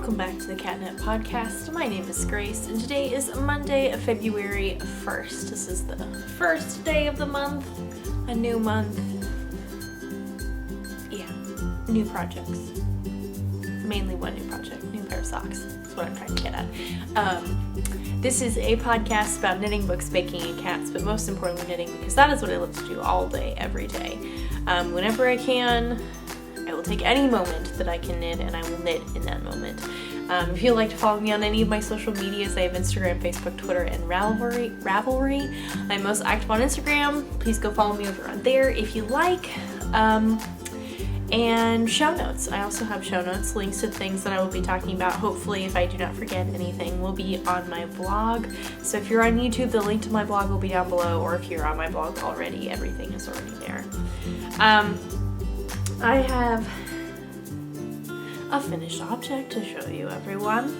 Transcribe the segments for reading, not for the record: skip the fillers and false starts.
Welcome back to the Catnip Podcast. My name is Grace, and today is Monday, February 1st. This is the first day of the month, a new month. Yeah, new projects. Mainly one new project, new pair of socks. That's what I'm trying to get at. This is a podcast about knitting, books, baking, and cats, but most importantly knitting, because that is what I love to do all day, every day. Whenever I can, I will take any moment that I can knit, and I will knit in that moment. If you'd like to follow me on any of my social medias, I have Instagram, Facebook, Twitter, and Ravelry. I'm most active on Instagram. Please go follow me over on there if you like. And show notes. I also have show notes, links to things that I will be talking about. Hopefully, if I do not forget anything, will be on my blog. So if you're on YouTube, the link to my blog will be down below, or if you're on my blog already, everything is already there. I have a finished object to show you, everyone.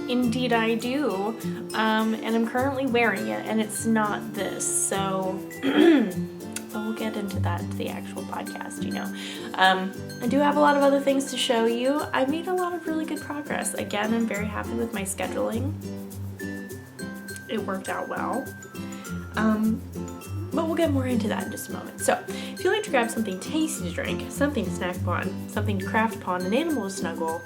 Indeed I do. And I'm currently wearing it, and it's not this, so but we'll get into that in the actual podcast, you know. I do have a lot of other things to show you. I made a lot of really good progress. Again, I'm very happy with my scheduling. It worked out well. But we'll get more into that in just a moment. So, if you'd like to grab something tasty to drink, something to snack upon, something to craft upon, an animal to snuggle,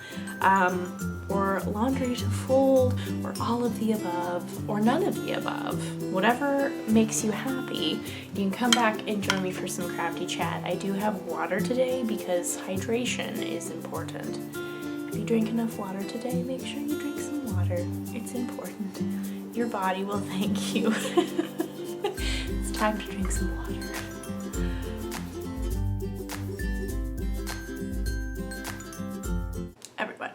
or laundry to fold, or all of the above, or none of the above, whatever makes you happy, you can come back and join me for some crafty chat. I do have water today because hydration is important. If you drink enough water today, make sure you drink some water. It's important. Your body will thank you. It's time to drink some water. Everyone.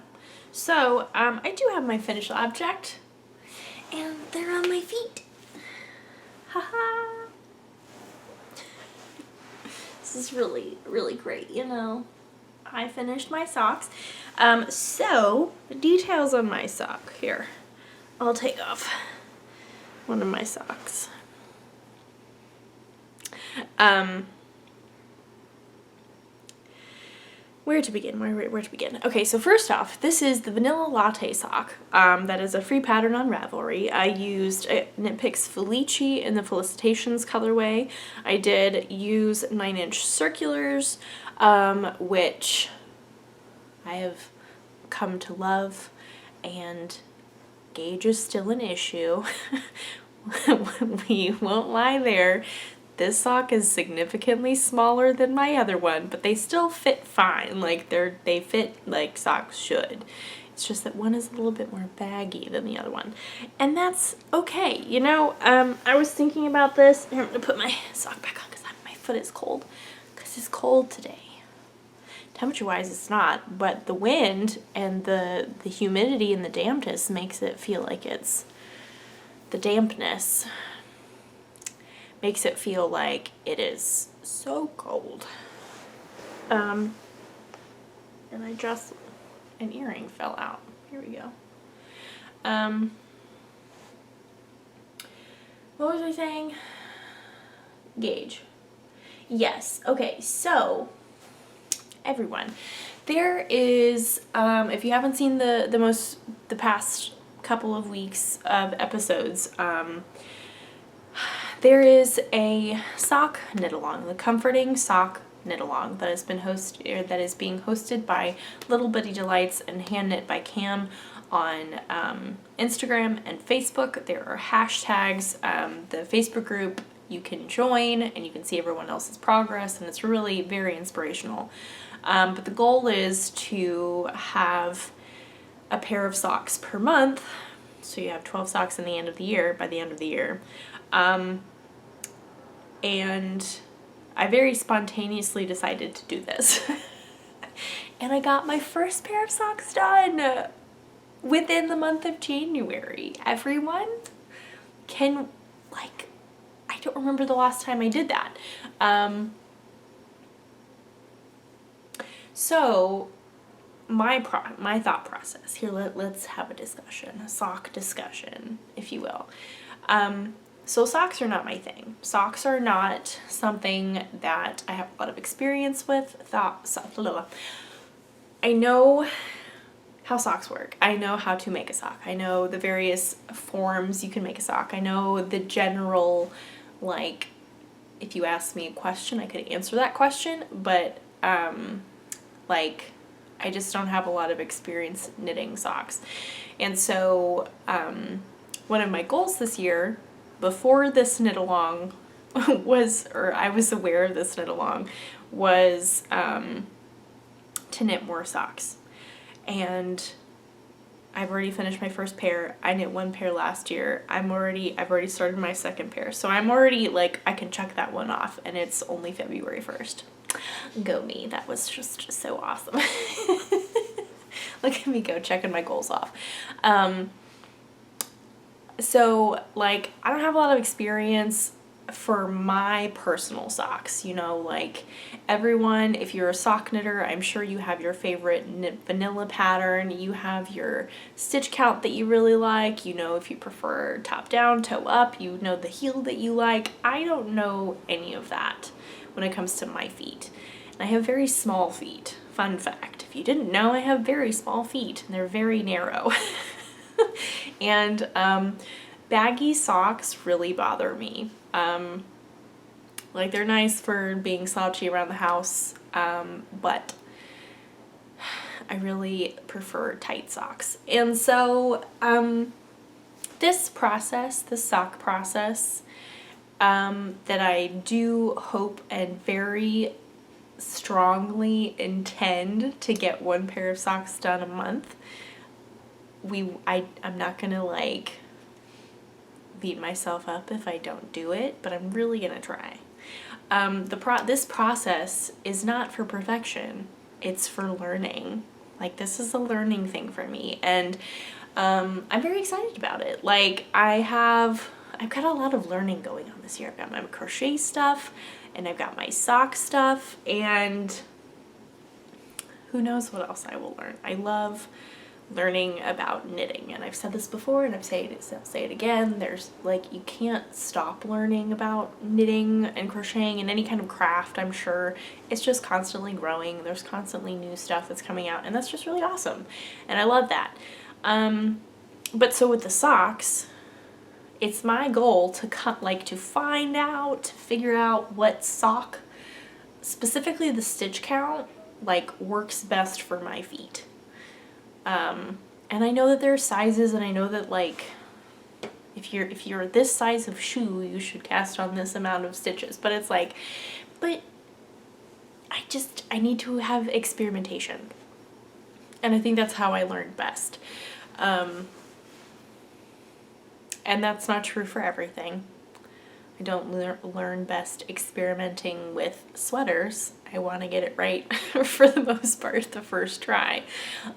So, I do have my finished object, and they're on my feet. Haha. This is really, really great, you know. I finished my socks. So, the details on my sock here. I'll take off one of my socks. Where to begin? Where to begin? Okay, so first off, this is the Vanilla Latte sock. That is a free pattern on Ravelry. I used Knit Picks Felici in the Felicitations colorway. I did use 9-inch circulars, which I have come to love, and gauge is still an issue. We won't lie there. This sock is significantly smaller than my other one, but they still fit fine. Like they fit like socks should. It's just that one is a little bit more baggy than the other one, and that's okay. You know, I was thinking about this. Here, I'm gonna put my sock back on because my foot is cold. Because it's cold today. Temperature-wise, it's not, but the wind and the humidity and the dampness makes it feel like it's the dampness. Makes it feel like it is so cold. And an earring fell out. Here we go. What was I saying? Gauge. Yes. Okay, so everyone, there is, if you haven't seen the past couple of weeks of episodes, there is a sock knit along, the Comforting Sock Knit Along, that is being hosted by Little Bitty Delights and Hand Knit by Cam on Instagram and Facebook. There are hashtags. The Facebook group you can join, and you can see everyone else's progress, and it's really very inspirational. But the goal is to have a pair of socks per month, so you have 12 socks by the end of the year. And I very spontaneously decided to do this. And I got my first pair of socks done within the month of January. Everyone can, like, I don't remember the last time I did that. So my thought process here, let's have a sock discussion, if you will. So socks are not my thing. Socks are not something that I have a lot of experience with. I know how socks work. I know how to make a sock. I know the various forms you can make a sock. I know the general, like, if you asked me a question, I could answer that question, but, like, I just don't have a lot of experience knitting socks. And so, one of my goals this year, before this knit along was, or I was aware of this knit along, was, to knit more socks. And I've already finished my first pair. I knit one pair last year. I've already started my second pair. So I'm already, like, I can check that one off, and it's only February 1st. Go me. That was just so awesome. Look at me go, checking my goals off. So, like, I don't have a lot of experience for my personal socks, you know, like everyone, if you're a sock knitter, I'm sure you have your favorite knit vanilla pattern, you have your stitch count that you really like, you know, if you prefer top down, toe up, you know the heel that you like. I don't know any of that when it comes to my feet. And I have very small feet. Fun fact, if you didn't know, I have very small feet and they're very narrow. And baggy socks really bother me. Like, they're nice for being slouchy around the house, but I really prefer tight socks. And so, this sock process, that I do hope and very strongly intend to get one pair of socks done a month. I'm not gonna, like, beat myself up if I don't do it, but I'm really gonna try. This process is not for perfection. It's for learning. Like, this is a learning thing for me, and I'm very excited about it. Like, I've got a lot of learning going on this year. I've got my crochet stuff, and I've got my sock stuff, and who knows what else I will learn. I love learning about knitting, and I've said this before and I'll say it again, there's, like, you can't stop learning about knitting and crocheting and any kind of craft. I'm sure it's just constantly growing. There's constantly new stuff that's coming out, and that's just really awesome, and I love that. But so with the socks, it's my goal to figure out what sock, specifically the stitch count, like, works best for my feet. And I know that there are sizes, and I know that, like, if you're this size of shoe, you should cast on this amount of stitches, but it's like, but I need to have experimentation. And I think that's how I learned best. And that's not true for everything. I don't learn best experimenting with sweaters. I want to get it right for the most part the first try.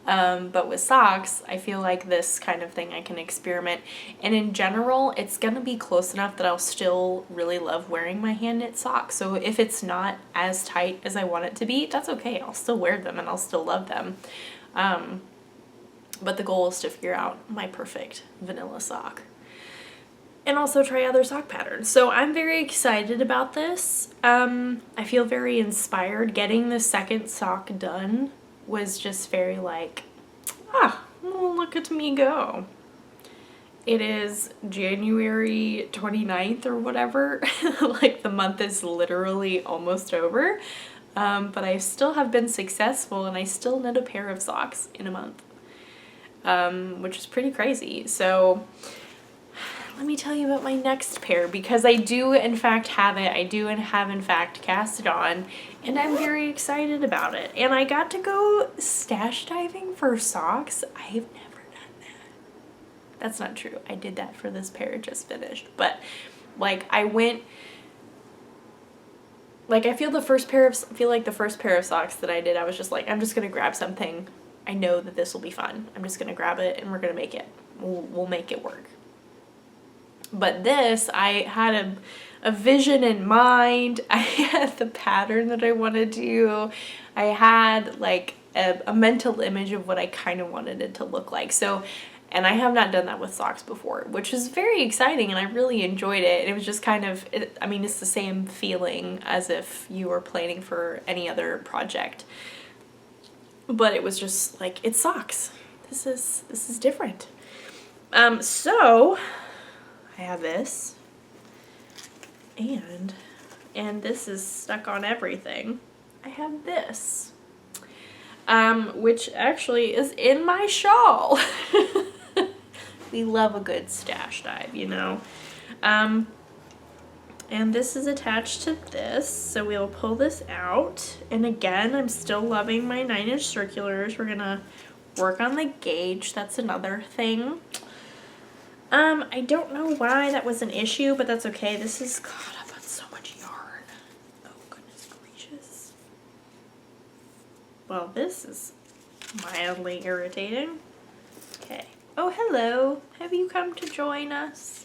But with socks, I feel like this kind of thing I can experiment. And in general, it's going to be close enough that I'll still really love wearing my hand knit socks. So if it's not as tight as I want it to be, that's okay. I'll still wear them and I'll still love them. But the goal is to figure out my perfect vanilla sock. And also try other sock patterns. So I'm very excited about this. I feel very inspired. Getting the second sock done was just very like, well, look at me go. It is January 29th or whatever. Like, the month is literally almost over. But I still have been successful, and I still knit a pair of socks in a month. Which is pretty crazy. So let me tell you about my next pair, because I do in fact have it. I do and have in fact cast it on, and I'm very excited about it. And I got to go stash diving for socks. I've never done that. That's not true. I did that for this pair just finished. But, like, I went, like, I feel like the first pair of socks that I did, I was just like, I'm just gonna grab something. I know that this will be fun. I'm just gonna grab it and we're gonna make it. We'll make it work. But this, I had a vision in mind. I had the pattern that I want to do. I had, like, a mental image of what I kind of wanted it to look like. So, and I have not done that with socks before, which is very exciting, and I really enjoyed it. And it was just kind of, I mean, it's the same feeling as if you were planning for any other project. but it was just like, it's socks. This is different. So I have this, and this is stuck on everything. I have this, which actually is in my shawl. We love a good stash dive, you know. And this is attached to this, so we'll pull this out. And again, I'm still loving my 9-inch circulars. We're gonna work on the gauge. That's another thing. I don't know why that was an issue, but that's okay. This is caught up on so much yarn. Oh, goodness gracious. Well, this is mildly irritating. Okay. Oh, hello. Have you come to join us?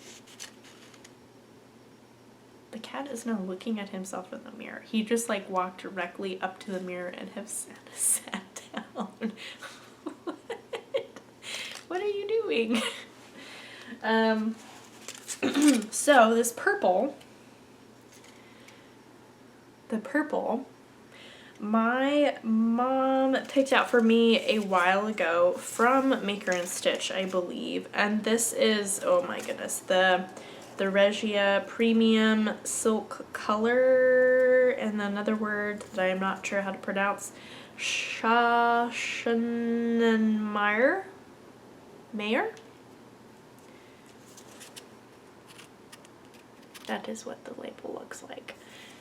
The cat is now looking at himself in the mirror. He just like walked directly up to the mirror and have sat down. What are you doing? So this purple, my mom picked out for me a while ago from Maker and Stitch, I believe. And this is, oh my goodness, the Regia Premium Silk Color, and another word that I am not sure how to pronounce, Mayer? That is what the label looks like.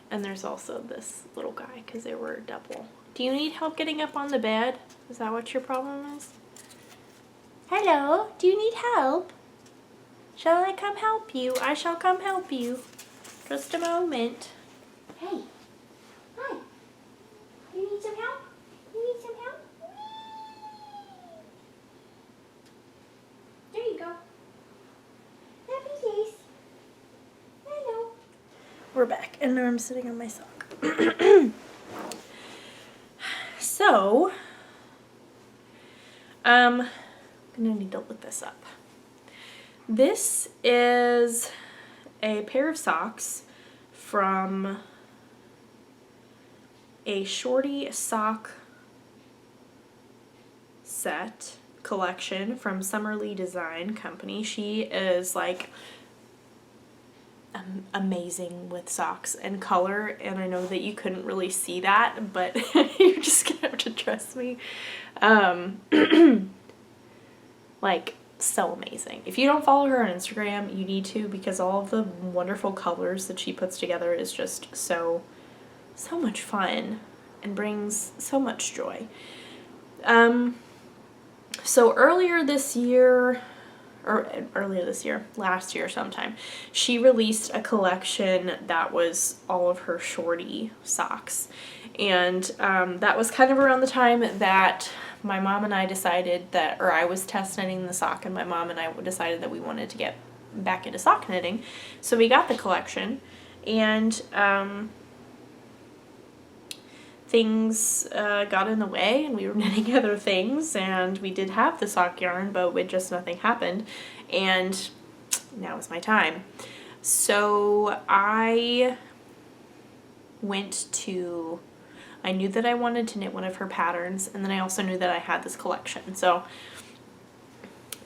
And there's also this little guy, because they were double. Do you need help getting up on the bed? Is that what your problem is? Hello, do you need help? Shall I come help you? I shall come help you. Just a moment. Hey. Hi. You need some help? You need some help? There you go. Happy days. Hello. We're back, and now I'm sitting on my sock. So, I'm gonna need to look this up. This is a pair of socks from a shorty sock set collection from Summerly Design Company. She is like amazing with socks and color, and I know that you couldn't really see that, but you're just gonna have to trust me. Like, so amazing. If you don't follow her on Instagram, you need to, because all of the wonderful colors that she puts together is just so much fun and brings so much joy. So last year sometime, she released a collection that was all of her shorty socks. And that was kind of around the time that my mom and I decided that, or I was test knitting the sock, and my mom and I decided that we wanted to get back into sock knitting. So we got the collection, and things got in the way, and we were knitting other things, and we did have the sock yarn, but nothing happened, and now is my time. So I knew that I wanted to knit one of her patterns, and then I also knew that I had this collection. So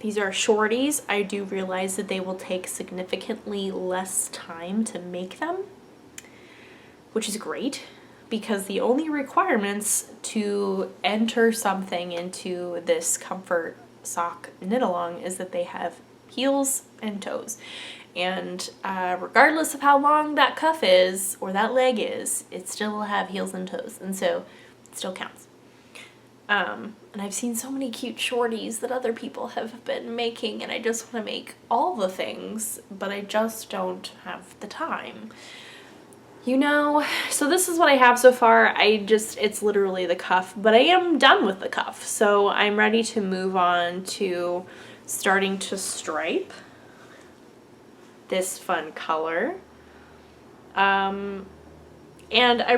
these are shorties. I do realize that they will take significantly less time to make them, which is great, because the only requirements to enter something into this comfort sock knit along is that they have heels and toes. And regardless of how long that cuff is or that leg is, it still will have heels and toes, and so it still counts. And I've seen so many cute shorties that other people have been making, and I just want to make all the things, but I just don't have the time. You know, so this is what I have so far. It's literally the cuff, but I am done with the cuff. So I'm ready to move on to starting to stripe this fun color. And I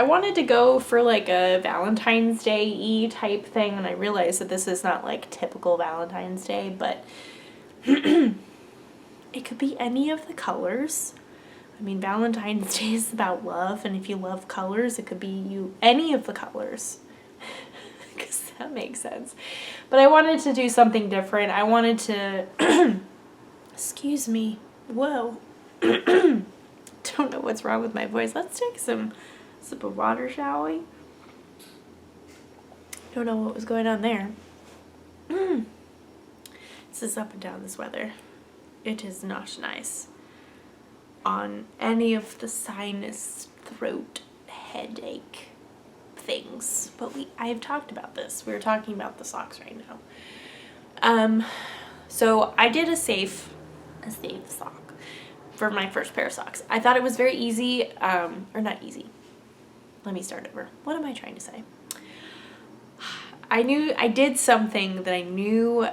wanted to go for like a Valentine's Day-y type thing, and I realized that this is not like typical Valentine's Day, but it could be any of the colors. I mean, Valentine's Day is about love, and if you love colors, it could be any of the colors. Because that make sense? But I wanted to do something different. I wanted to, excuse me, whoa. Don't know what's wrong with my voice. Let's take some sip of water, shall we? Don't know what was going on there. This is up and down this weather. It is not nice on any of the sinus, throat, headache things. But I have talked about this. We were talking about the socks right now. So I did a safe sock for my first pair of socks. I thought it was very easy, or not easy. Let me start over. What am I trying to say? I did something that I knew,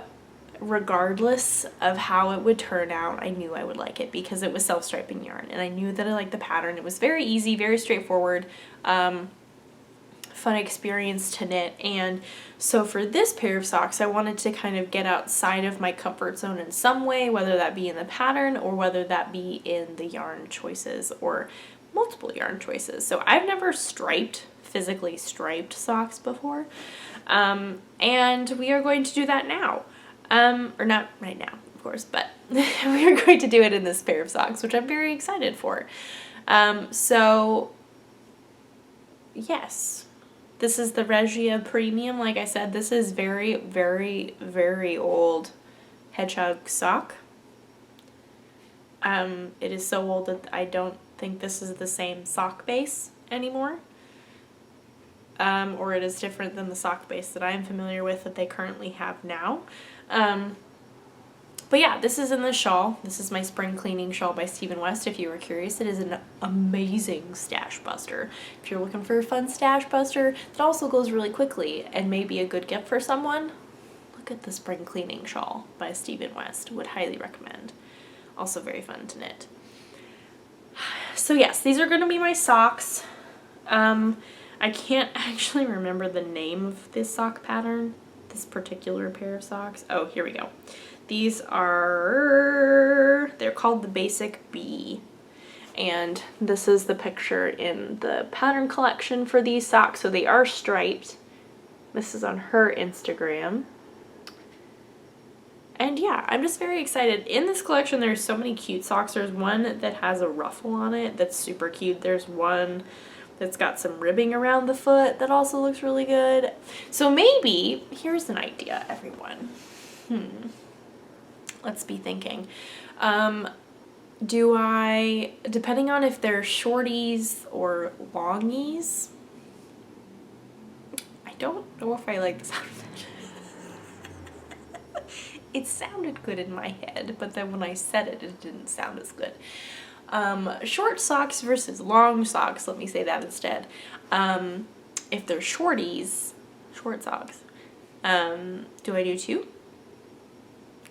regardless of how it would turn out, I knew I would like it because it was self-striping yarn, and I knew that I liked the pattern. It was very easy, very straightforward, fun experience to knit. And so for this pair of socks, I wanted to kind of get outside of my comfort zone in some way, whether that be in the pattern or whether that be in the yarn choices or multiple yarn choices. So I've never physically striped socks before, and we are going to do that now. Or not right now, of course, but we are going to do it in this pair of socks, which I'm very excited for. So yes, this is the Regia Premium. Like I said, this is very, very, very old hedgehog sock. It is so old that I don't think this is the same sock base anymore. Or it is different than the sock base that I am familiar with that they currently have now. But yeah, this is in the shawl. This is my spring cleaning shawl by Stephen West, if you were curious. It is an amazing stash buster. If you're looking for a fun stash buster that also goes really quickly and may be a good gift for someone, look at the spring cleaning shawl by Stephen West. Would highly recommend. Also very fun to knit. So yes, these are going to be my socks. I can't actually remember the name of this sock pattern, this particular pair of socks. Oh, here we go. These they're called the Basic B. And this is the picture in the pattern collection for these socks. So they are striped. This is on her Instagram. And yeah, I'm just very excited. In this collection, there's so many cute socks. There's one that has a ruffle on it that's super cute. There's one that's got some ribbing around the foot that also looks really good. So maybe, here's an idea, everyone. Let's be thinking. Do I, depending on if they're shorties or longies, I don't know if I like the sound of that. It sounded good in my head, but then when I said it, it didn't sound as good. Short socks versus long socks, let me say that instead. If they're shorties, short socks, do I do two?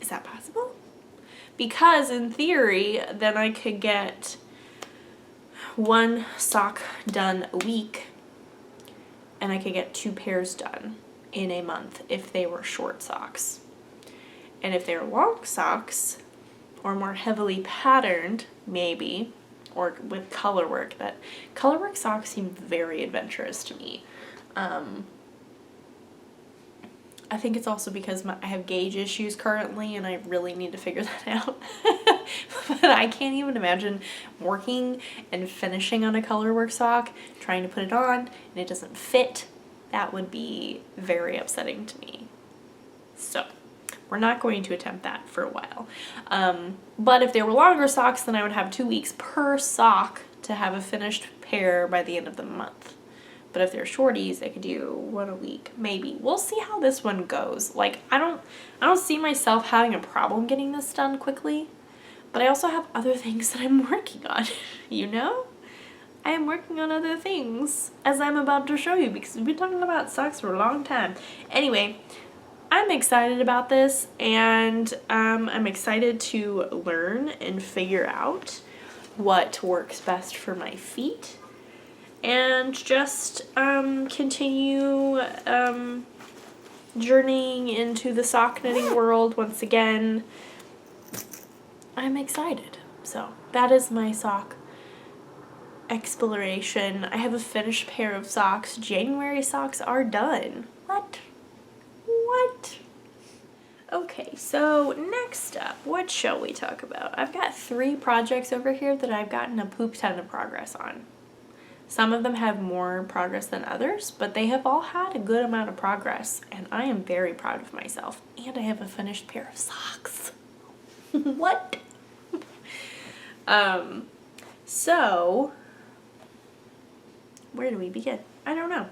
Is that possible? Because in theory, then I could get one sock done a week, and I could get 2 pairs done in a month if they were short socks. And if they're long socks, or more heavily patterned, maybe, or with colorwork, that colorwork socks seem very adventurous to me. I think it's also because I have gauge issues currently and I really need to figure that out. But I can't even imagine working and finishing on a colorwork sock, trying to put it on, and it doesn't fit. That would be very upsetting to me. So we're not going to attempt that for a while. But if they were longer socks, then I would have 2 weeks per sock to have a finished pair by the end of the month. But if they're shorties, I could do 1 a week, maybe. We'll see how this one goes. Like, I don't see myself having a problem getting this done quickly, but I also have other things that I'm working on, you know? I am working on other things, as I'm about to show you, because we've been talking about socks for a long time. Anyway, I'm excited about this, and I'm excited to learn and figure out what works best for my feet, and just continue journeying into the sock knitting world once again. I'm excited. So that is my sock exploration. I have a finished pair of socks. January socks are done. What? Okay, so next up, what shall we talk about? I've got 3 projects over here that I've gotten a poop ton of progress on. Some of them have more progress than others, but they have all had a good amount of progress, and I am very proud of myself. And I have a finished pair of socks. What? So, where do we begin? I don't know.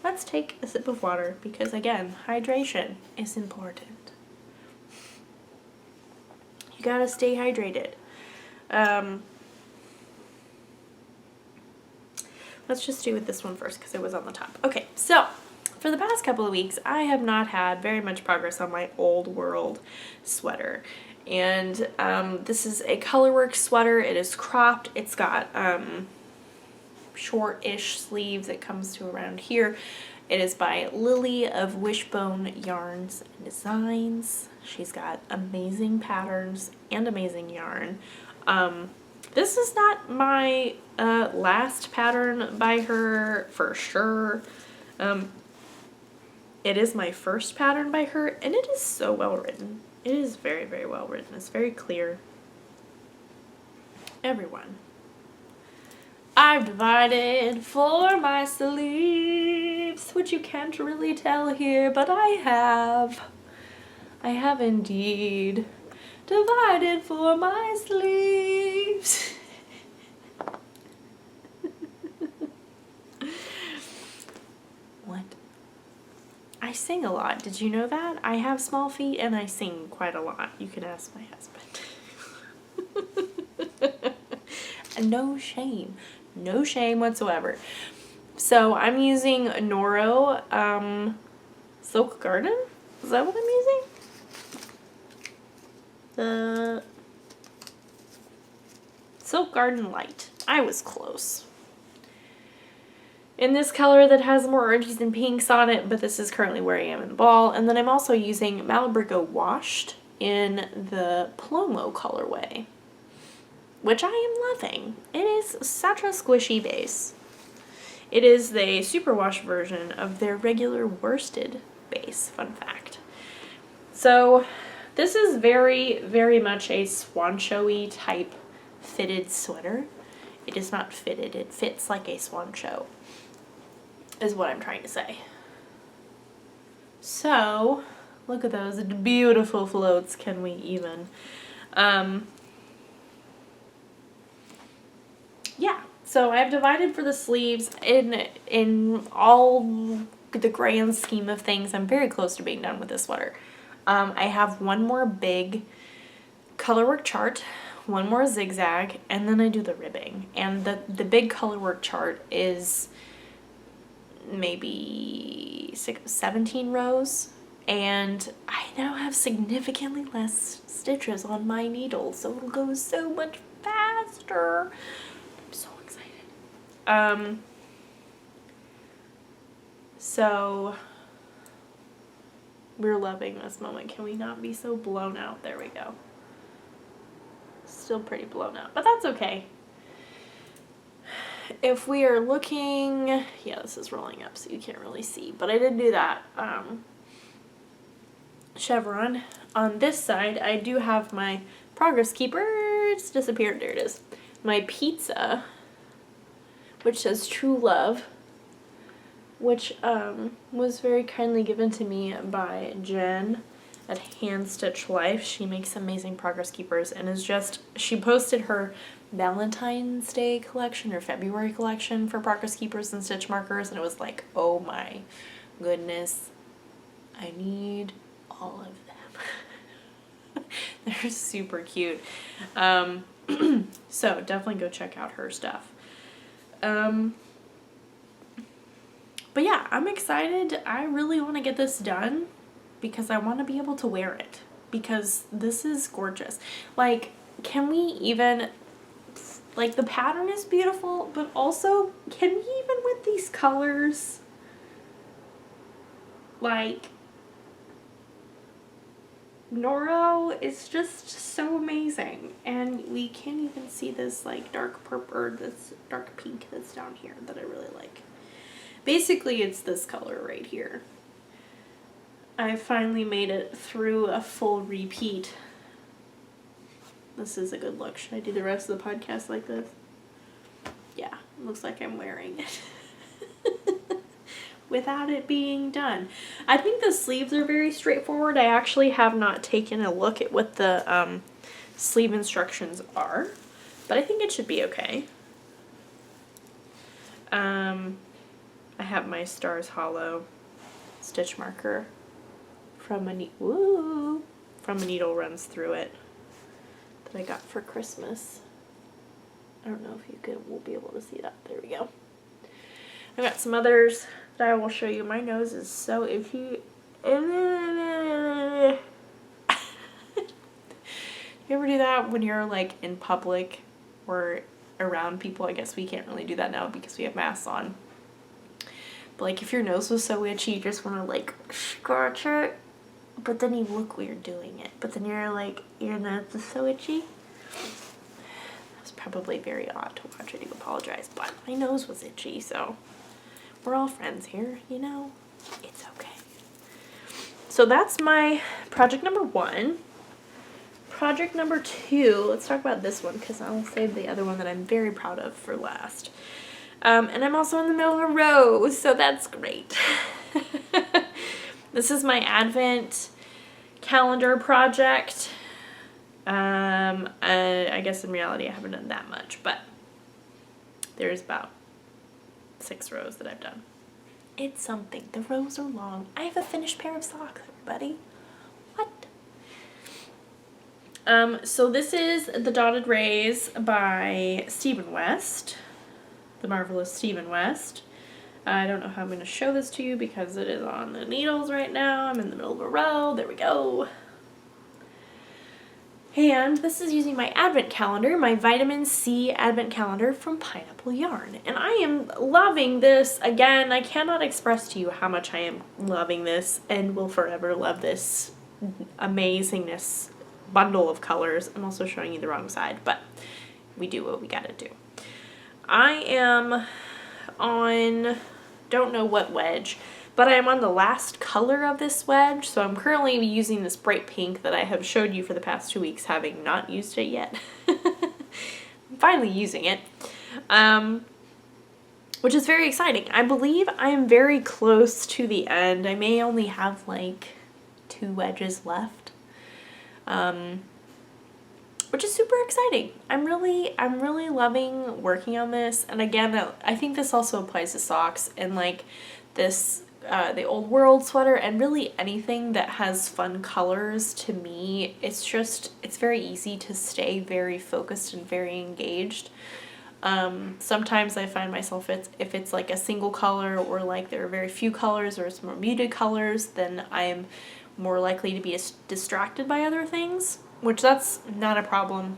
Let's take a sip of water because, again, hydration is important. You gotta stay hydrated. Let's just do with this one first because it was on the top. Okay, so for the past couple of weeks, I have not had very much progress on my Old World sweater. And this is a Colorworks sweater. It is cropped. It's got short-ish sleeves. It comes to around here. It is by Lily of Wishbone Yarns and Designs. She's got amazing patterns and amazing yarn. This is not my last pattern by her for sure. It is my first pattern by her, and it is so well written. It is very, very well written. It's very clear. Everyone. I've divided for my sleeves, which you can't really tell here, but I have. I have indeed divided for my sleeves. What? I sing a lot. Did you know that? I have small feet and I sing quite a lot. You can ask my husband. No shame. No shame whatsoever. So I'm using Noro Silk Garden. Is that what I'm using? The Silk Garden Light. I was close. In this color that has more oranges and pinks on it, but this is currently where I am in the ball. And then I'm also using Malabrigo Washed in the Plomo colorway, which I am loving. It is such a squishy base. It is the superwash version of their regular worsted base, fun fact. So this is very, very much a swan showy type fitted sweater. It is not fitted, it fits like a swan show, is what I'm trying to say. So, look at those beautiful floats, can we even? Yeah, so I've divided for the sleeves in all the grand scheme of things. I'm very close to being done with this sweater. I have one more big colorwork chart, one more zigzag, and then I do the ribbing. And the big colorwork chart is maybe 17 rows, and I now have significantly less stitches on my needle, so it'll go so much faster. I'm so excited. So we're loving this moment. Can we not be so blown out? There we go. Still pretty blown out, but that's okay. If we are looking, yeah, this is rolling up so you can't really see, but I did do that chevron. On this side, I do have my progress keeper. It's disappeared. There it is. My pizza, which says True Love, which was very kindly given to me by Jen at Hand Stitch Life. She makes amazing progress keepers and is just, she posted her Valentine's Day collection or February collection for progress keepers and stitch markers, and it was like, oh my goodness, I need all of them. They're super cute. So definitely go check out her stuff. But yeah, I'm excited. I really want to get this done because I want to be able to wear it, because this is gorgeous. Like, can we even, like, the pattern is beautiful, but also, can we even with these colors, like, Noro is just so amazing, and we can't even see this, like, dark purple, or this dark pink that's down here that I really like. Basically, it's this color right here. I finally made it through a full repeat. This is a good look. Should I do the rest of the podcast like this? Yeah, looks like I'm wearing it. Without it being done. I think the sleeves are very straightforward. I actually have not taken a look at what the sleeve instructions are, but I think it should be okay. I have my Stars Hollow stitch marker from a needle runs through it that I got for Christmas. I don't know if we'll be able to see that. There we go. I got some others that I will show you. My nose is so itchy. You ever do that when you're like in public or around people? I guess we can't really do that now because we have masks on. But like if your nose was so itchy, you just want to like scratch it, but then you look weird doing it. But then you're like, your nose is so itchy. That's probably very odd to watch. I do apologize, but my nose was itchy, so we're all friends here, you know? It's okay. So that's my project number 1. Project number 2, let's talk about this one because I'll save the other one that I'm very proud of for last. And I'm also in the middle of a row, so that's great. This is my Advent calendar project. I guess in reality I haven't done that much, but there's about 6 rows that I've done. It's something. The rows are long. I have a finished pair of socks, everybody. What? So this is The Dotted Rays by Stephen West. The marvelous Stephen West. I don't know how I'm going to show this to you because it is on the needles right now. I'm in the middle of a row. There we go. And this is using my Advent calendar, my Vitamin C Advent calendar from Pineapple Yarn. And I am loving this. Again, I cannot express to you how much I am loving this and will forever love this amazingness bundle of colors. I'm also showing you the wrong side, but we do what we gotta do. I am on, don't know what wedge, but I am on the last color of this wedge, so I'm currently using this bright pink that I have showed you for the past 2 weeks, having not used it yet. I'm finally using it, which is very exciting. I believe I am very close to the end. I may only have like 2 wedges left, which is super exciting. I'm really loving working on this. And again, I think this also applies to socks and like this, the Old World sweater, and really anything that has fun colors. To me, it's very easy to stay very focused and very engaged. Sometimes I find myself, if it's like a single color or like there are very few colors or it's more muted colors, then I'm more likely to be distracted by other things, which that's not a problem.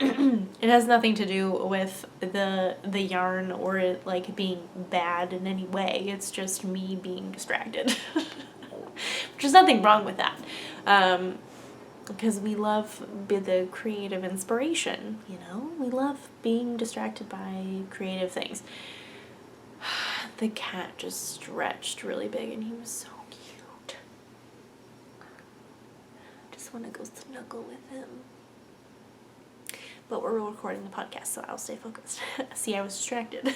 It has nothing to do with the yarn or it like being bad in any way. It's just me being distracted. Which is nothing wrong with that. Because we love the creative inspiration, you know? We love being distracted by creative things. The cat just stretched really big and he was so cute. I just want to go snuggle with him. But we're recording the podcast, so I'll stay focused. See, I was distracted.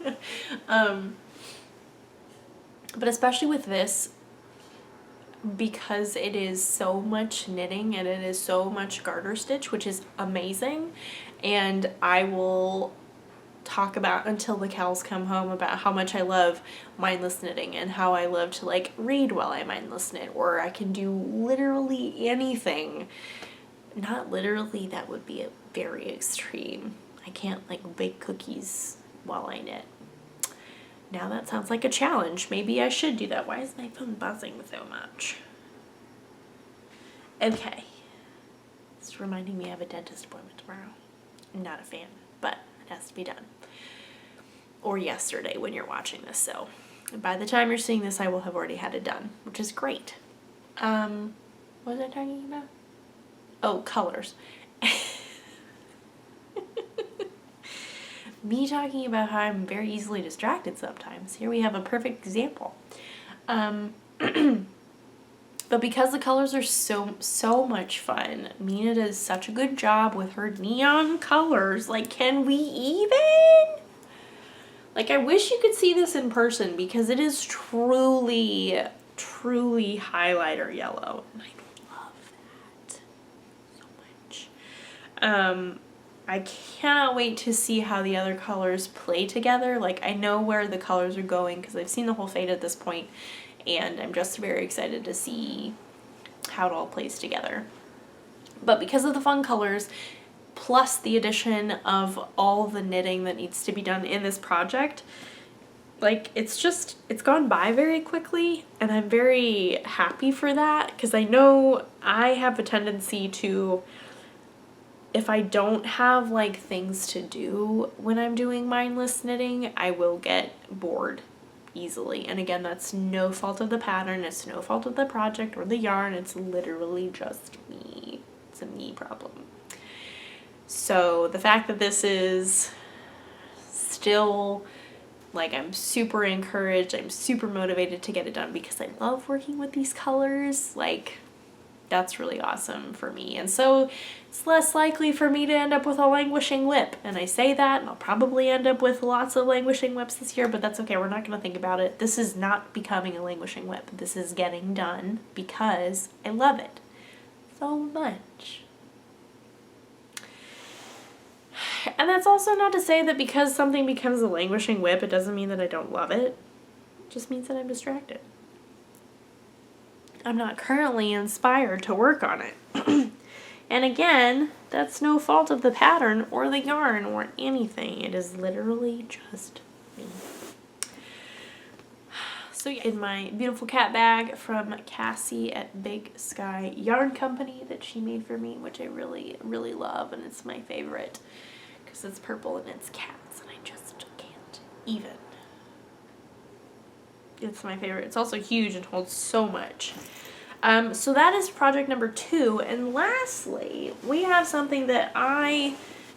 But especially with this, because it is so much knitting and it is so much garter stitch, which is amazing, and I will talk about until the cows come home about how much I love mindless knitting and how I love to like read while I mindless knit, or I can do literally anything. Not literally, that would be a very extreme. I can't like bake cookies while I knit. Now that sounds like a challenge. Maybe I should do that. Why is my phone buzzing so much? Okay. It's reminding me I have a dentist appointment tomorrow. I'm not a fan, but it has to be done. Or yesterday when you're watching this, so by the time you're seeing this, I will have already had it done, which is great. What was I talking about? Oh, colors. Me talking about how I'm very easily distracted sometimes. Here we have a perfect example. But because the colors are so much fun, Mina does such a good job with her neon colors. Like, can we even? Like, I wish you could see this in person because it is truly, truly highlighter yellow. And I love that so much. I cannot wait to see how the other colors play together. Like, I know where the colors are going because I've seen the whole fade at this point, and I'm just very excited to see how it all plays together. But because of the fun colors, plus the addition of all the knitting that needs to be done in this project, like, it's gone by very quickly, and I'm very happy for that because I know I have a tendency to, if I don't have like things to do when I'm doing mindless knitting, I will get bored easily. And again, that's no fault of the pattern, it's no fault of the project or the yarn, it's literally just me. It's a me problem. So the fact that this is still, like, I'm super encouraged, I'm super motivated to get it done because I love working with these colors, like, that's really awesome for me. And so it's less likely for me to end up with a languishing whip. And I say that, and I'll probably end up with lots of languishing whips this year, but that's okay, we're not going to think about it. This is not becoming a languishing whip. This is getting done because I love it so much. And that's also not to say that because something becomes a languishing whip, it doesn't mean that I don't love it. It just means that I'm distracted. I'm not currently inspired to work on it. And again, that's no fault of the pattern or the yarn or anything. It is literally just me. So yeah, in my beautiful cat bag from Cassie at Big Sky Yarn Company that she made for me, which I really, really love, and it's my favorite because it's purple and it's cats, and I just can't even. It's my favorite. It's also huge and holds so much. So that is project number 2. And lastly, we have something that I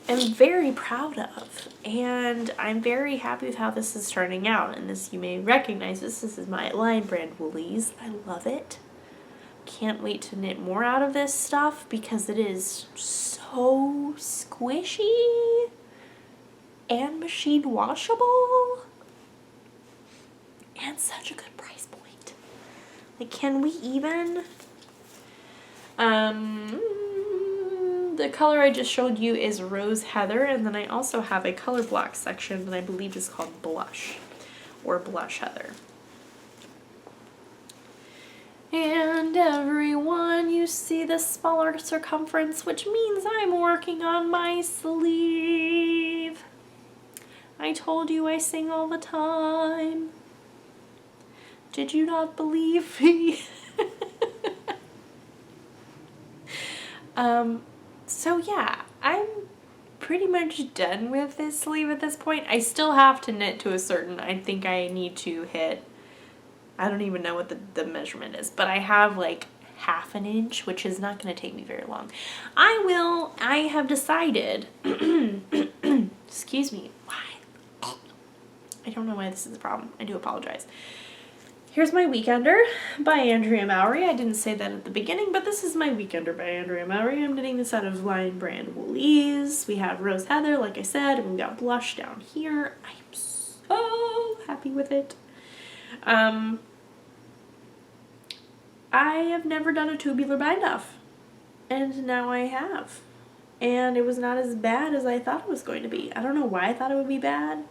am very proud of. And I'm very happy with how this is turning out. And this, you may recognize this. This is my Lion Brand Woolies. I love it. Can't wait to knit more out of this stuff because it is so squishy and machine washable. And such a good price point. Like, can we even? The color I just showed you is Rose Heather, and then I also have a color block section that I believe is called Blush, or Blush Heather. And everyone, you see the smaller circumference, which means I'm working on my sleeve. I told you I sing all the time. Did you not believe me? So yeah, I'm pretty much done with this sleeve at this point. I still have to knit to a certain, I think I need to hit, I don't even know what the measurement is, but I have like ½ an inch, which is not going to take me very long. I have decided, excuse me, why? I don't know why this is a problem. I do apologize. Here's my Weekender by Andrea Mowry. I didn't say that at the beginning, but this is my Weekender by Andrea Mowry. I'm knitting this out of Lion Brand Woolies. We have Rose Heather, like I said, and we've got Blush down here. I am so happy with it. I have never done a tubular bind off, and now I have. And it was not as bad as I thought it was going to be. I don't know why I thought it would be bad,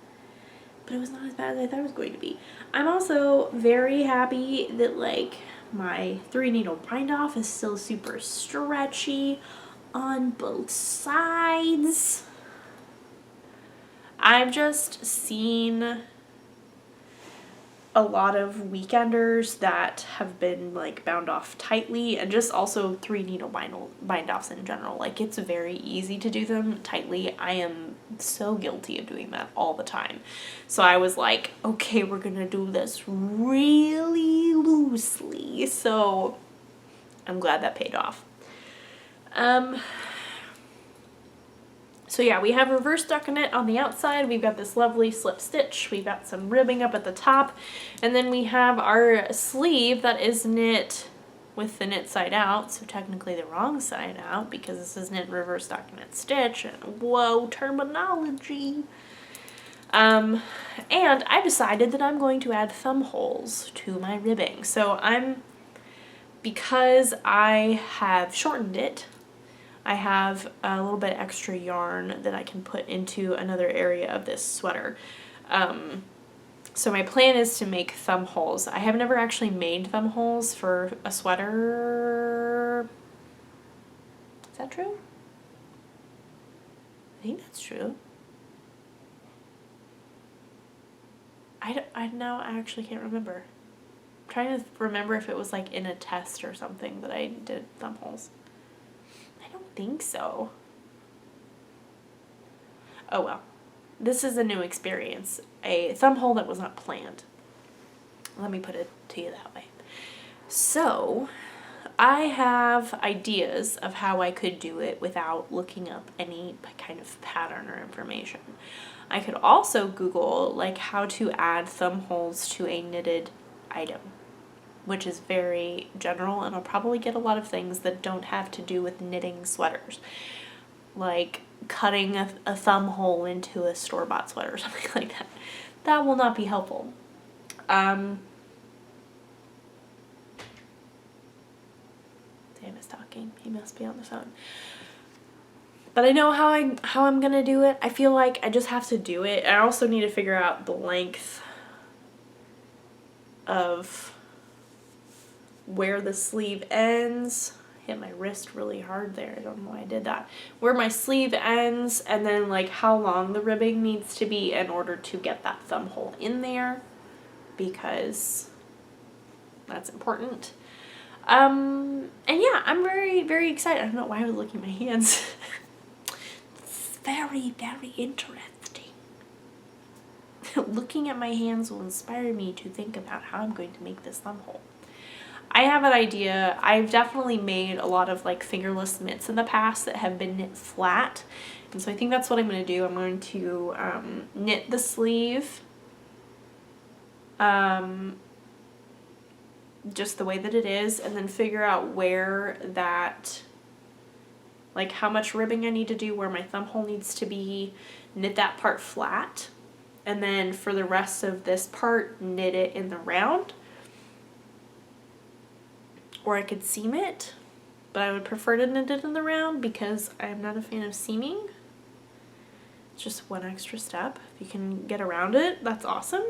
but it was not as bad as I thought it was going to be. I'm also very happy that, like, my 3-needle bind off is still super stretchy on both sides. I've just seen a lot of Weekenders that have been, like, bound off tightly, and just also 3-needle bind offs in general. Like, it's very easy to do them tightly. I am so guilty of doing that all the time. So I was like, okay, we're gonna do this really loosely. So I'm glad that paid off. So yeah, we have reverse stockinette on the outside. We've got this lovely slip stitch. We've got some ribbing up at the top. And then we have our sleeve that is knit with the knit side out, so technically the wrong side out because this is knit reverse stockinette stitch, and whoa, terminology. And I decided that I'm going to add thumb holes to my ribbing. So because I have shortened it, I have a little bit extra yarn that I can put into another area of this sweater. So my plan is to make thumb holes. I have never actually made thumb holes for a sweater. Is that true? I think that's true. I actually can't remember. I'm trying to remember if it was like in a test or something that I did thumb holes. I don't think so. Oh well. This is a new experience. A thumb hole that was not planned. Let me put it to you that way. So, I have ideas of how I could do it without looking up any kind of pattern or information. I could also Google like how to add thumb holes to a knitted item, which is very general, and I'll probably get a lot of things that don't have to do with knitting sweaters, like cutting a thumb hole into a store-bought sweater or something like that. That will not be helpful. Sam is talking. He must be on the phone. But I know how I'm gonna do it. I feel like I just have to do it. I also need to figure out the length of where the sleeve ends. Hit my wrist really hard there. I don't know why I did that. Where my sleeve ends, and then like how long the ribbing needs to be in order to get that thumb hole in there, because that's important. And yeah, I'm very, very excited. I don't know why I was looking at my hands. It's very, very interesting. Looking at my hands will inspire me to think about how I'm going to make this thumb hole. I have an idea. I've definitely made a lot of like fingerless mitts in the past that have been knit flat. And so I think that's what I'm going to do. I'm going to knit the sleeve just the way that it is, and then figure out where that, like how much ribbing I need to do, where my thumb hole needs to be, knit that part flat, and then for the rest of this part, knit it in the round. Or I could seam it, but I would prefer to knit it in the round because I'm not a fan of seaming. It's just one extra step. If you can get around it, that's awesome.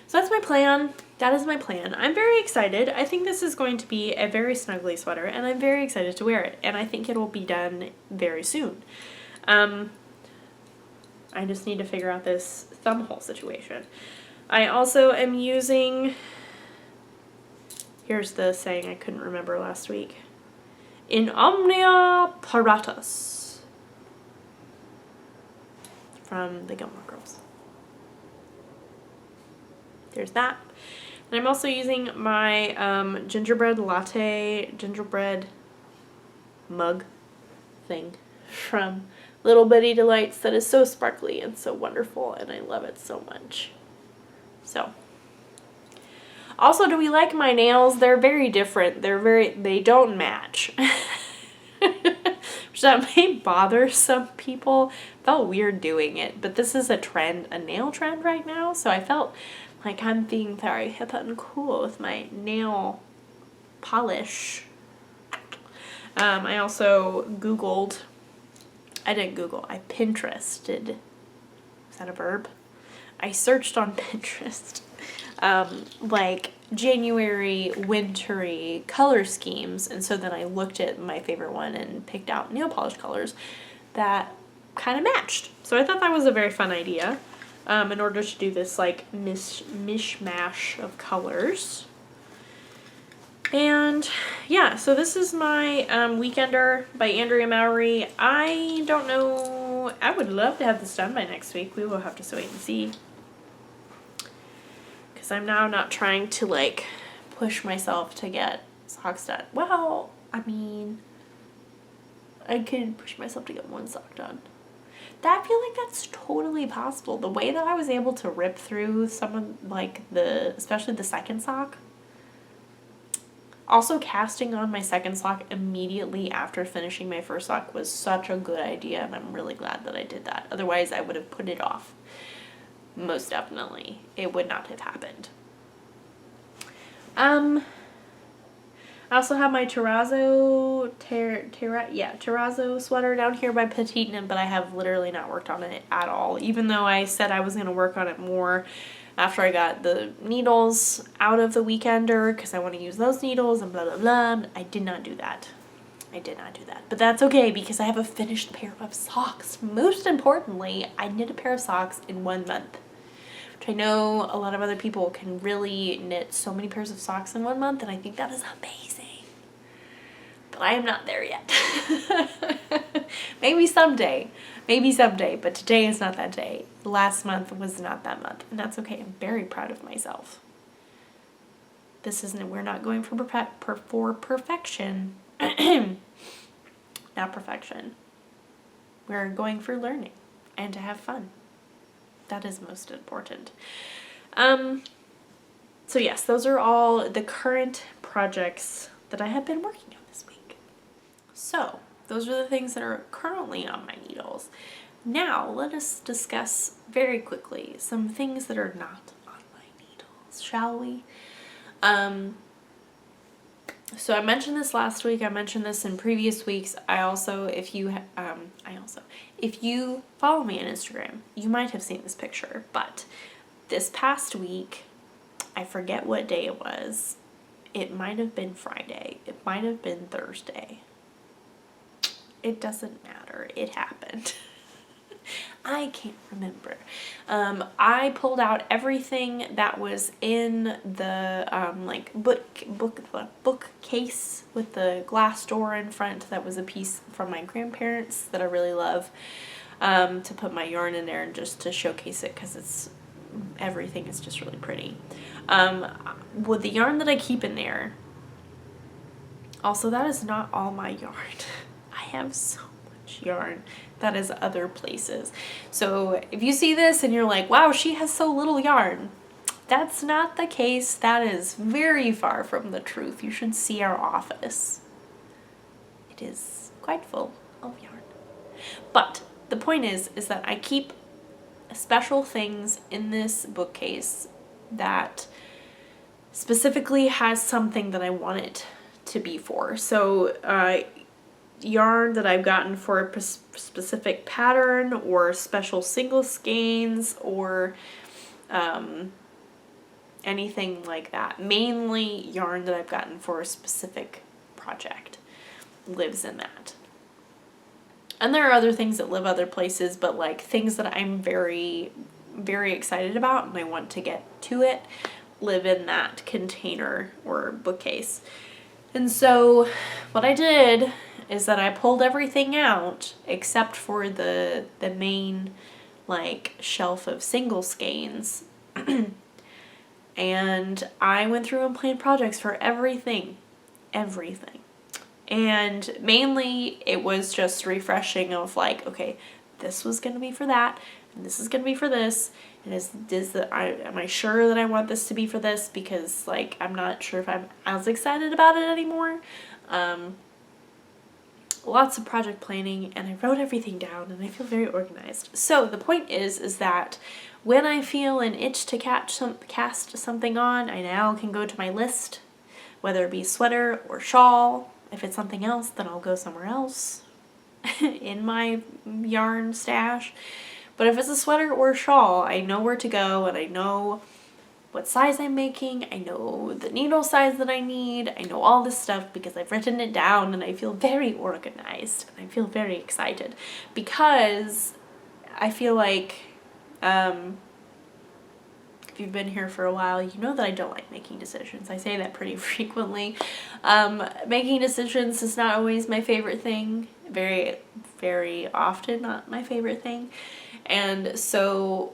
So that's my plan. That is my plan. I'm very excited. I think this is going to be a very snuggly sweater, and I'm very excited to wear it. And I think it will be done very soon. I just need to figure out this thumb hole situation. I also am using, here's the saying I couldn't remember last week, in omnia paratus, from the Gilmore Girls. There's that. And I'm also using my gingerbread mug thing from Little Bitty Delights that is so sparkly and so wonderful, and I love it so much. So, also, do we like my nails? They're very different. They don't match. Which that may bother some people. Felt weird doing it, but this is a trend, a nail trend right now, so I felt like I'm being very hip and cool with my nail polish. I also Googled, I didn't Google, I Pinterested. Is that a verb? I searched on Pinterest, like January wintry color schemes, and so then I looked at my favorite one and picked out nail polish colors that kind of matched. So I thought that was a very fun idea. In order to do this like mishmash of colors. And yeah, so this is my Weekender by Andrea Mowry. I don't know, I would love to have this done by next week. We will have to wait and see. Because I'm now not trying to like push myself to get socks done. Well, I mean, I could push myself to get one sock done. I feel like that's totally possible. The way that I was able to rip through some of like especially the second sock. Also, casting on my second sock immediately after finishing my first sock was such a good idea, and I'm really glad that I did that. Otherwise, I would have put it off. Most definitely. It would not have happened. I also have my terrazzo sweater down here by Petite, but I have literally not worked on it at all, even though I said I was going to work on it more after I got the needles out of the weekender, because I want to use those needles and blah, blah, blah. I did not do that. But that's okay, because I have a finished pair of socks. Most importantly, I knit a pair of socks in 1 month. Which I know a lot of other people can really knit so many pairs of socks in 1 month, and I think that is amazing. But I am not there yet. Maybe someday, but today is not that day. Last month was not that month, and that's okay. I'm very proud of myself. We're not going for perfection. Not perfection. We're going for learning and to have fun. That is most important. So yes, those are all the current projects that I have been working on this week. So those are the things that are currently on my needles. Now let us discuss very quickly some things that are not on my needles, shall we? So I mentioned this last week. I mentioned this in previous weeks. If you follow me on Instagram, you might have seen this picture. But this past week, I forget what day it was. It might have been Friday. It might have been Thursday. It doesn't matter. It happened. I can't remember. I pulled out everything that was in the bookcase with the glass door in front. That was a piece from my grandparents that I really love, to put my yarn in there and just to showcase it, because everything is just really pretty. With the yarn that I keep in there, also, that is not all my yarn. I have so much yarn that is other places. So if you see this and you're like, wow, she has so little yarn, that's not the case. That is very far from the truth. You should see our office. It is quite full of yarn. But the point is that I keep special things in this bookcase that specifically has something that I want it to be for. So yarn that I've gotten for a specific pattern or special single skeins or anything like that. Mainly yarn that I've gotten for a specific project lives in that. And there are other things that live other places, but like things that I'm very, very excited about and I want to get to it live in that container or bookcase. And so what I did is that I pulled everything out except for the main like shelf of single skeins. And I went through and planned projects for everything. And mainly it was just refreshing of like, okay, this was going to be for that, and this is going to be for this, and am I sure that I want this to be for this, because like I'm not sure if I'm as excited about it anymore. Lots of project planning, and I wrote everything down, and I feel very organized. So the point is that when I feel an itch to cast something on, I now can go to my list, whether it be sweater or shawl. If it's something else, then I'll go somewhere else in my yarn stash. But if it's a sweater or a shawl, I know where to go, and I know what size I'm making, I know the needle size that I need, I know all this stuff because I've written it down, and I feel very organized, and I feel very excited, because I feel like, if you've been here for a while, you know that I don't like making decisions. I say that pretty frequently. Making decisions is not always my favorite thing, very, very often not my favorite thing, and so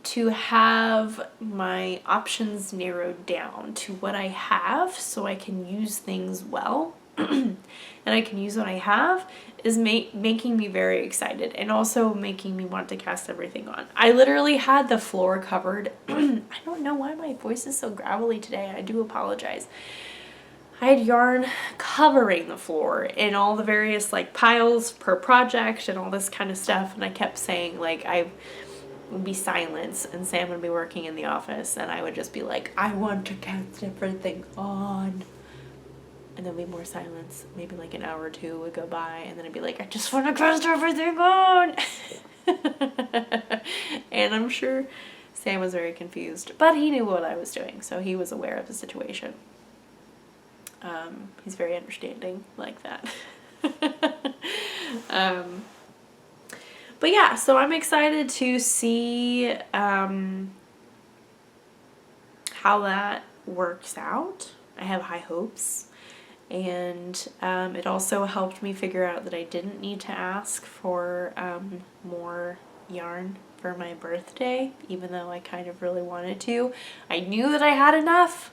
to have my options narrowed down to what I have so I can use things well and I can use what I have is making me very excited, and also making me want to cast everything on. I literally had the floor covered. I don't know why my voice is so gravelly today. I do apologize. I had yarn covering the floor in all the various like piles per project and all this kind of stuff, and I kept saying like I would be silent and Sam would be working in the office and I would just be like, I want to cast everything on. And then be more silence. Maybe like an hour or two would go by and then I'd be like, I just want to cast everything on. And I'm sure Sam was very confused, but he knew what I was doing, so he was aware of the situation. He's very understanding like that. But yeah, so I'm excited to see how that works out. I have high hopes. And it also helped me figure out that I didn't need to ask for more yarn for my birthday, even though I kind of really wanted to. I knew that I had enough.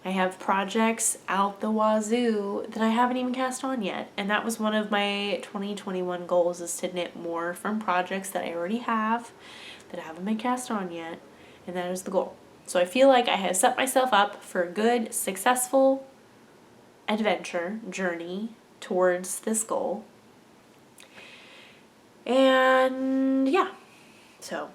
I have projects out the wazoo that I haven't even cast on yet. And that was one of my 2021 goals, is to knit more from projects that I already have that I haven't been cast on yet. And that is the goal. So I feel like I have set myself up for a good, successful adventure, journey towards this goal. And yeah, so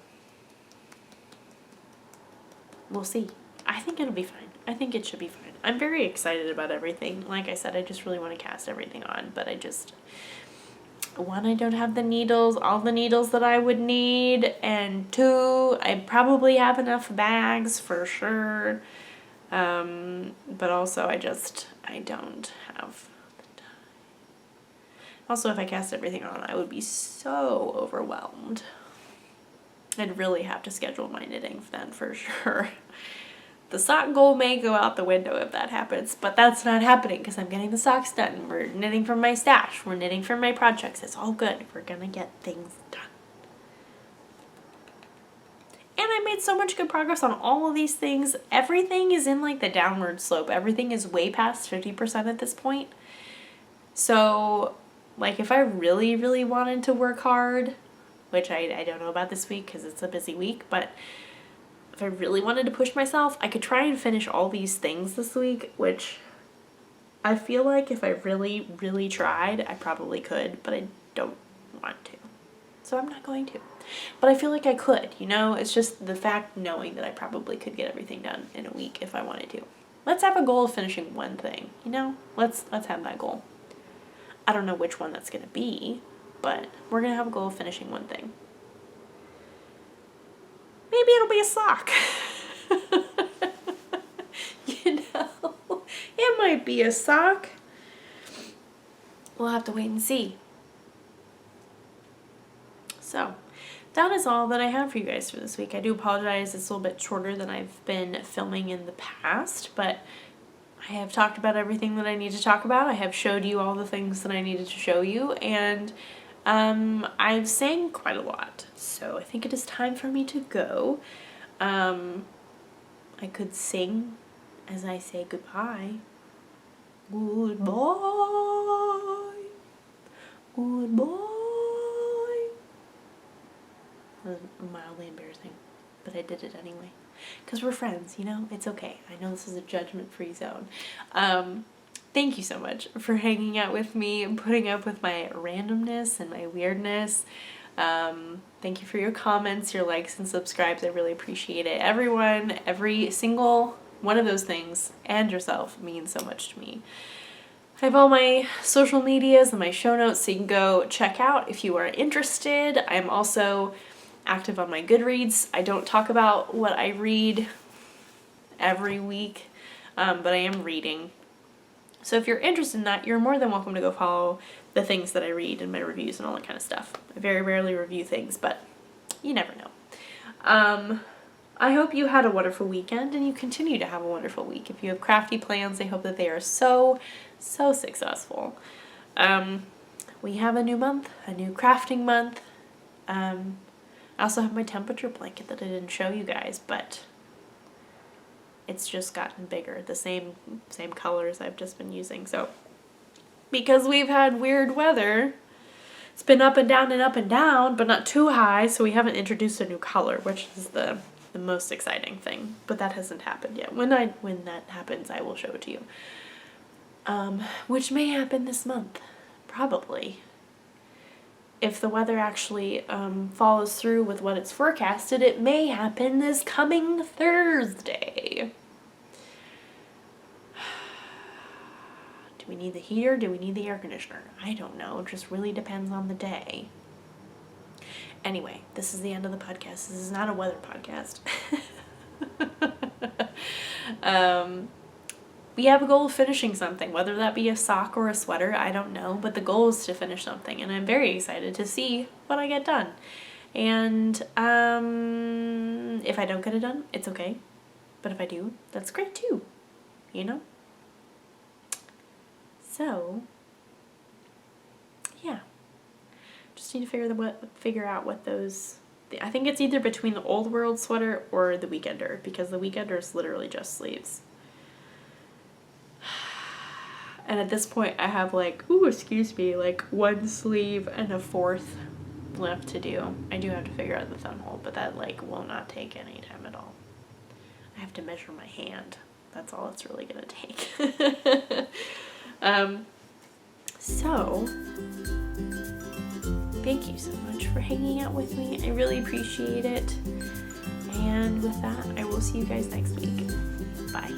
we'll see. I think it'll be fine. I think it should be fine. I'm very excited about everything. Like I said, I just really want to cast everything on, but I don't have the needles, all the needles that I would need, and two, I probably have enough bags for sure. But also I don't have the time. Also, if I cast everything on, I would be so overwhelmed. I'd really have to schedule my knitting then for sure. The sock goal may go out the window if that happens, but that's not happening because I'm getting the socks done. We're knitting from my stash. We're knitting from my projects. It's all good. We're gonna get things done. And I made so much good progress on all of these things. Everything is in like the downward slope. Everything is way past 50% at this point. So like if I really, really wanted to work hard, which I don't know about this week because it's a busy week, but if I really wanted to push myself, I could try and finish all these things this week, which I feel like if I really, really tried, I probably could, but I don't want to. So I'm not going to. But I feel like I could, you know? It's just the fact knowing that I probably could get everything done in a week if I wanted to. Let's have a goal of finishing one thing, you know? Let's have that goal. I don't know which one that's going to be, but we're going to have a goal of finishing one thing. Maybe it'll be a sock. You know? It might be a sock. We'll have to wait and see. So, that is all that I have for you guys for this week. I do apologize, it's a little bit shorter than I've been filming in the past, but I have talked about everything that I need to talk about. I have showed you all the things that I needed to show you, and I've sang quite a lot, so I think it is time for me to go. I could sing as I say goodbye. Goodbye. Goodbye. That was mildly embarrassing, but I did it anyway. Because we're friends, you know? It's okay. I know this is a judgment-free zone. Thank you so much for hanging out with me and putting up with my randomness and my weirdness. Thank you for your comments, your likes, and subscribes. I really appreciate it. Everyone, every single one of those things, and yourself, means so much to me. I have all my social medias and my show notes so you can go check out if you are interested. I'm also active on my Goodreads. I don't talk about what I read every week, but I am reading. So if you're interested in that, you're more than welcome to go follow the things that I read and my reviews and all that kind of stuff. I very rarely review things, but you never know. I hope you had a wonderful weekend and you continue to have a wonderful week. If you have crafty plans, I hope that they are so successful. We have a new month, a new crafting month. I also have my temperature blanket that I didn't show you guys, but it's just gotten bigger. The same colors I've just been using. So because we've had weird weather, it's been up and down, but not too high, so we haven't introduced a new color, which is the most exciting thing. But that hasn't happened yet. When that happens, I will show it to you. which may happen this month, probably. If the weather actually follows through with what it's forecasted, it may happen this coming Thursday. Do we need the heater? Do we need the air conditioner? I don't know. It just really depends on the day. Anyway, this is the end of the podcast. This is not a weather podcast. We have a goal of finishing something, whether that be a sock or a sweater, I don't know, but the goal is to finish something, and I'm very excited to see what I get done. And if I don't get it done, it's okay, but if I do, that's great too, you know? So, yeah, just need to figure out what those, I think it's either between the Old World sweater or the Weekender, because the Weekender is literally just sleeves. And at this point I have like, like one sleeve and a fourth left to do. I do have to figure out the thumb hole, but that like will not take any time at all. I have to measure my hand. That's all it's really gonna take. So thank you so much for hanging out with me. I really appreciate it. And with that, I will see you guys next week. Bye.